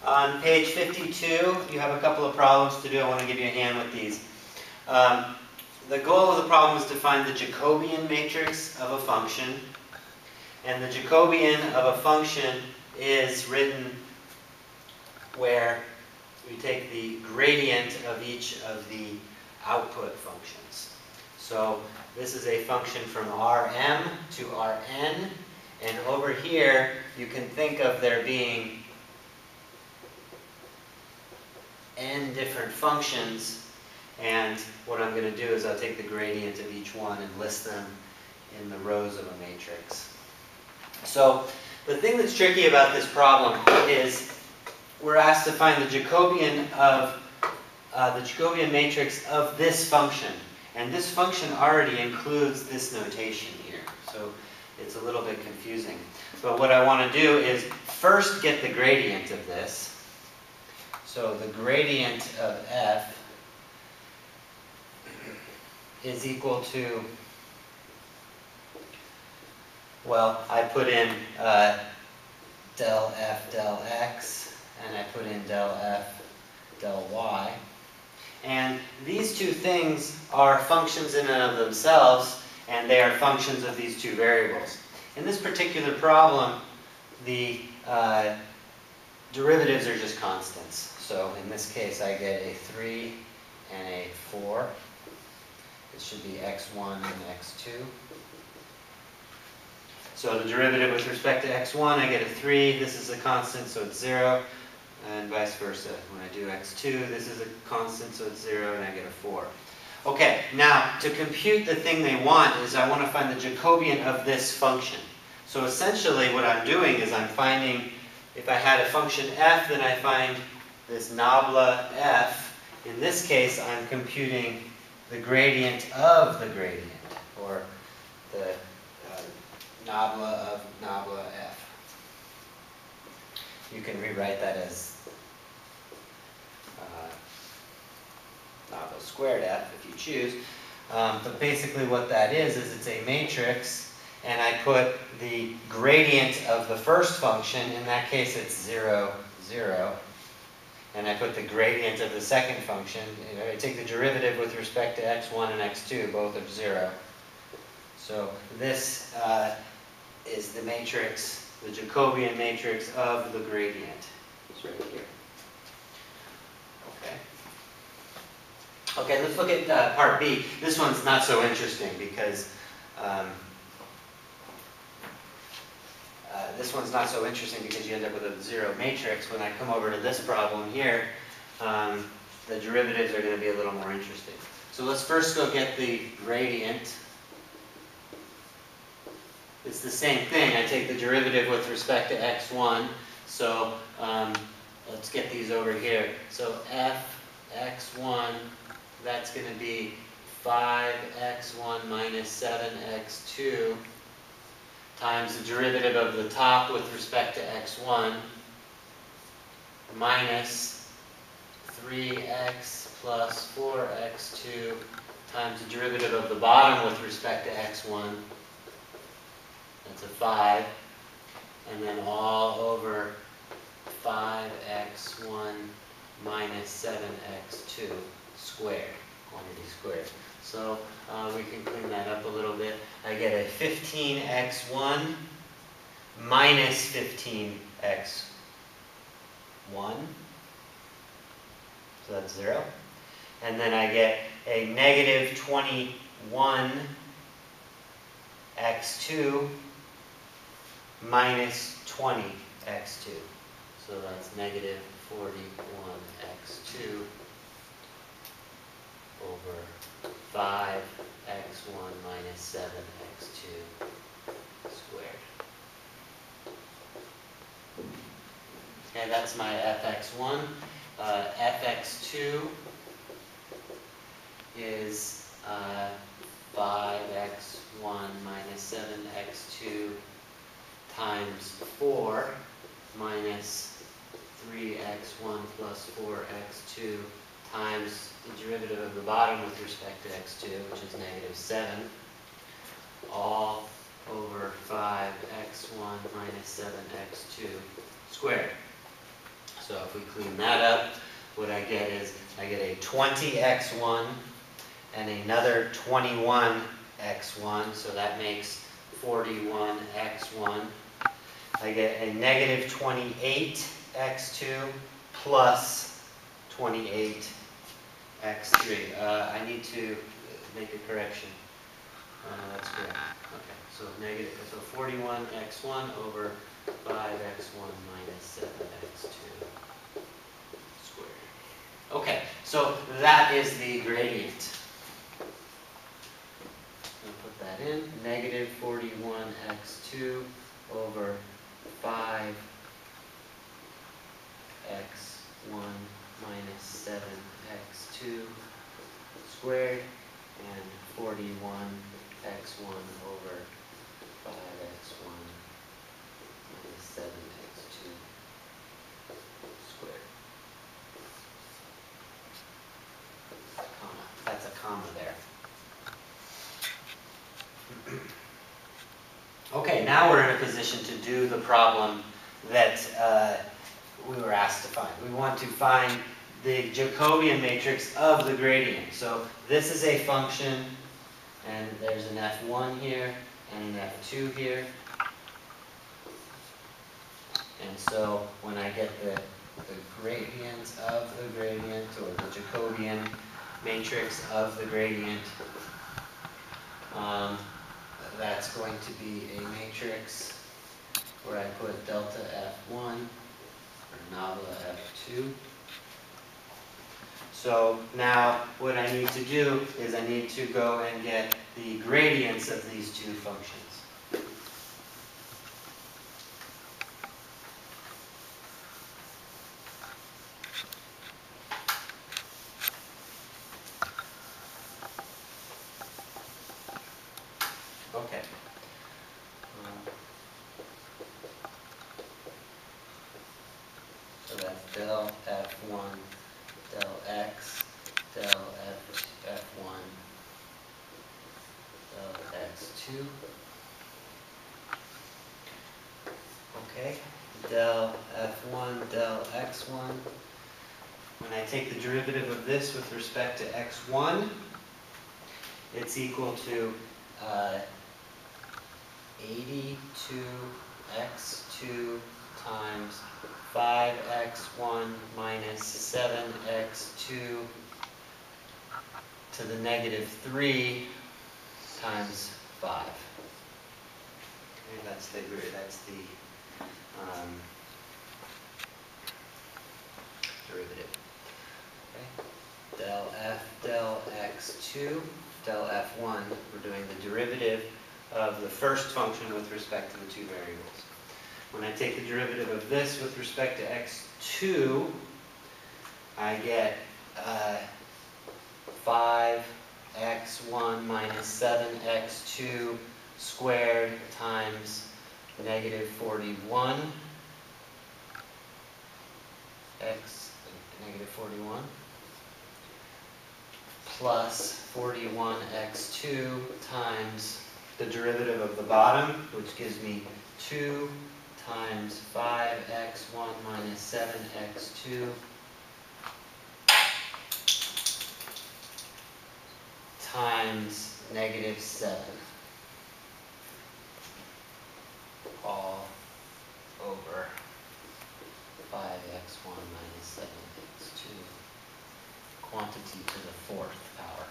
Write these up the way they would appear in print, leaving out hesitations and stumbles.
On page 52, you have a couple of problems to do. I want to give you a hand with these. The goal of the problem is to find the Jacobian matrix of a function. And the Jacobian of a function is written where we take the gradient of each of the output functions. So this is a function from Rm to Rn. And over here, you can think of there being n different functions, and what I'm going to do is I'll take the gradient of each one and list them in the rows of a matrix. So the thing that's tricky about this problem is we're asked to find the Jacobian matrix of this function, and this function already includes this notation here, so it's a little bit confusing. But what I want to do is first get the gradient of this. So the gradient of f is equal to, well, I put in del f del x, and I put in del f del y. And these two things are functions in and of themselves, and they are functions of these two variables. In this particular problem, the derivatives are just constants. So in this case, I get a 3 and a 4. It should be x1 and x2. So the derivative with respect to x1, I get a 3. This is a constant, so it's 0. And vice versa. When I do x2, this is a constant, so it's 0, and I get a 4. Okay, now to compute the thing they want is I want to find the Jacobian of this function. So essentially what I'm doing is I'm finding, if I had a function f, then I find this nabla f. In this case, I'm computing the gradient of the gradient, or the nabla of nabla f. You can rewrite that as nabla squared f if you choose. But basically what that is it's a matrix, and I put the gradient of the first function, in that case it's 0, 0. And I put the gradient of the second function. I take the derivative with respect to x1 and x2, both of 0. So this is the matrix, the Jacobian matrix of the gradient. It's right here. Okay, let's look at part B. This one's not so interesting because you end up with a 0 matrix. When I come over to this problem here, the derivatives are going to be a little more interesting. So let's first go get the gradient. It's the same thing. I take the derivative with respect to x1. So let's get these over here. So f x1, that's going to be 5x1 minus 7x2 times the derivative of the top with respect to x1 minus 3x plus 4x2 times the derivative of the bottom with respect to x1. That's a 5. And then all over 5x1 minus 7x2 squared, quantity squared. So we can clean that up a little bit. I get a 15x1 minus 15x1. So that's 0. And then I get a negative 21x2 minus 20x2. So that's negative 41x2 over 5x1 minus 7x2 squared. Okay, that's my fx1. Fx2 is 5x1 minus 7x2 times 4 minus 3x1 plus 4x2 times the derivative of the bottom with respect to x2, which is negative 7, all over 5x1 minus 7x2 squared. So if we clean that up, what I get is I get a 20x1 and another 21x1, so that makes 41x1. I get a negative 28x2 plus 28x3. I need to make a correction. That's correct. Okay, so 41x1 over 5x1 minus 7x2 squared. Okay, so that is the gradient. I'll put that in. Negative 41x2 over 5x1 minus 7x2 squared, and 41x1 over 5x1 minus 7x2 squared. Comma. That's a comma there. Okay, now we're in a position to do the problem that we were asked to find. We want to find the Jacobian matrix of the gradient. So this is a function, and there's an f1 here and an f2 here. And so when I get the gradient of the gradient, or the Jacobian matrix of the gradient, that's going to be a matrix where I put delta f1 or nabla f2. So now what I need to do is I need to go and get the gradients of these two functions. Okay. So that's del f1, del x, del f1, del x2. Okay, del f1, del x1. When I take the derivative of this with respect to x1, it's equal to 82x2 times 5x1 minus 7x2 to the negative 3 times 5. Okay, that's the derivative. Okay. Del f del x2, del f1, we're doing the derivative of the first function with respect to the two variables. When I take the derivative of this with respect to x2, I get 5x1 minus 7x2 squared times negative 41 negative 41 plus 41x2 times the derivative of the bottom, which gives me 2 times 5x1 minus 7x2 times negative 7, all over 5x1 minus 7x2, quantity to the 4th power.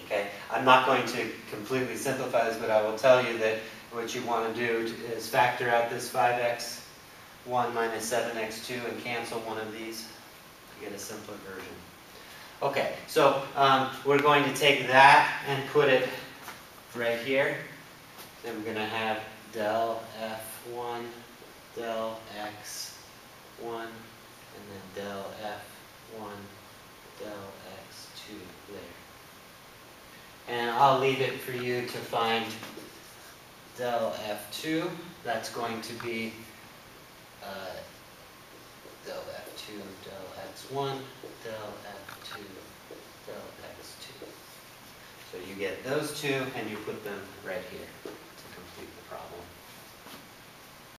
Okay, I'm not going to completely simplify this, but I will tell you that what you want to do is factor out this 5x1 minus 7x2 and cancel one of these to get a simpler version. Okay, so we're going to take that and put it right here. Then we're going to have del f1, del x1, and then del f1, del x2 there. And I'll leave it for you to find del f2. That's going to be del f2, del x1, del f2, del x2. So you get those two and you put them right here to complete the problem.